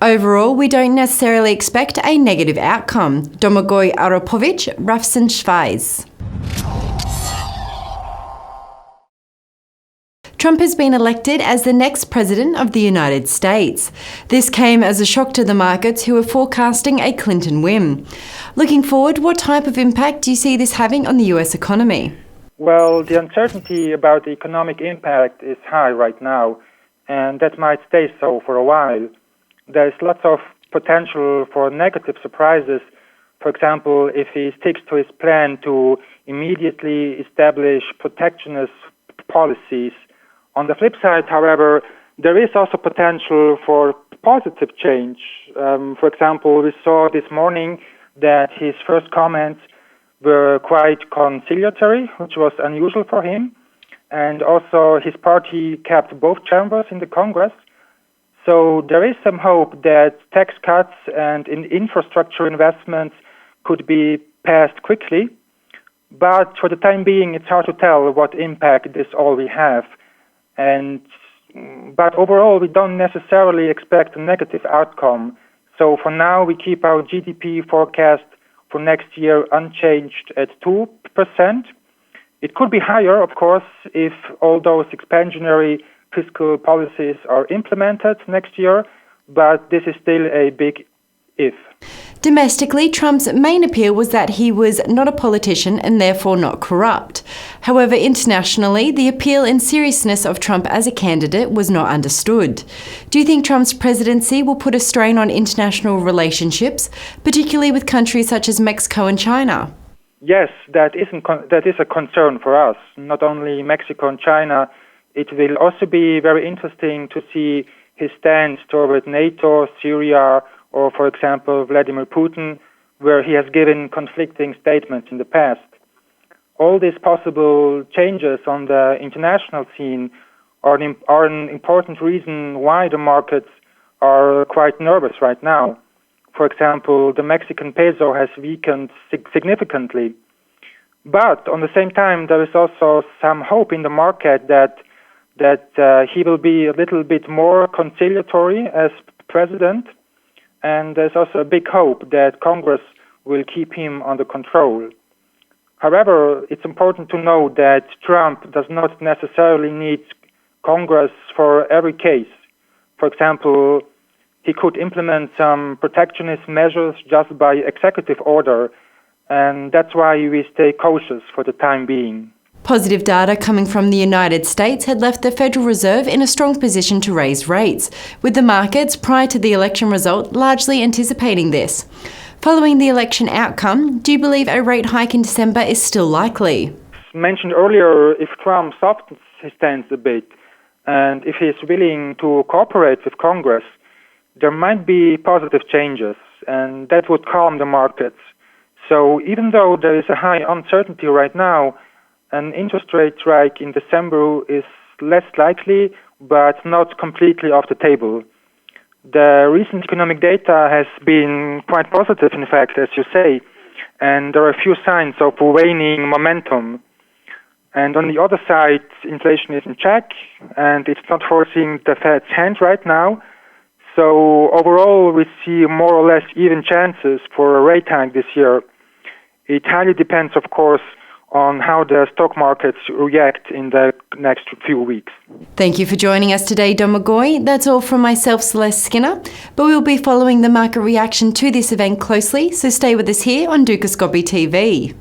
Overall, we don't necessarily expect a negative outcome. Domagoj Arapovic, Raiffeisen Schweiz. Trump has been elected as the next president of the United States. This came as a shock to the markets who were forecasting a Clinton win. Looking forward, what type of impact do you see this having on the US economy? Well, the uncertainty about the economic impact is high right now, and that might stay so for a while. There's lots of potential for negative surprises. For example, if he sticks to his plan to immediately establish protectionist policies. On the flip side, however, there is also potential for positive change. For example, we saw this morning that his first comments were quite conciliatory, which was unusual for him. And also his party kept both chambers in the Congress. So there is some hope that tax cuts and infrastructure investments could be passed quickly. But for the time being, it's hard to tell what impact this all will have. But overall, we don't necessarily expect a negative outcome. So for now, we keep our GDP forecast for next year unchanged at 2%. It could be higher, of course, if all those expansionary fiscal policies are implemented next year, but this is still a big if. Domestically, Trump's main appeal was that he was not a politician and therefore not corrupt. However, internationally, the appeal and seriousness of Trump as a candidate was not understood. Do you think Trump's presidency will put a strain on international relationships, particularly with countries such as Mexico and China? Yes, that is a concern for us. Not only Mexico and China, it will also be very interesting to see his stance toward NATO, Syria, or, for example, Vladimir Putin, where he has given conflicting statements in the past. All these possible changes on the international scene are an important reason why the markets are quite nervous right now. For example, the Mexican peso has weakened significantly. But on the same time, there is also some hope in the market that he will be a little bit more conciliatory as president. And there's also a big hope that Congress will keep him under control. However, it's important to know that Trump does not necessarily need Congress for every case. For example, he could implement some protectionist measures just by executive order, and that's why we stay cautious for the time being. Positive data coming from the United States had left the Federal Reserve in a strong position to raise rates, with the markets prior to the election result largely anticipating this. Following the election outcome, do you believe a rate hike in December is still likely? As mentioned earlier, if Trump softens his stance a bit, and if he is willing to cooperate with Congress, there might be positive changes, and that would calm the markets. So even though there is a high uncertainty right now, an interest rate hike in December is less likely, but not completely off the table. The recent economic data has been quite positive, in fact, as you say, and there are a few signs of waning momentum. And on the other side, inflation is in check, and it's not forcing the Fed's hand right now. So overall, we see more or less even chances for a rate hike this year. It highly depends, of course, on how the stock markets react in the next few weeks. Thank you for joining us today, Domagoj. That's all from myself, Celeste Skinner, but we'll be following the market reaction to this event closely, so stay with us here on Dukascopy TV.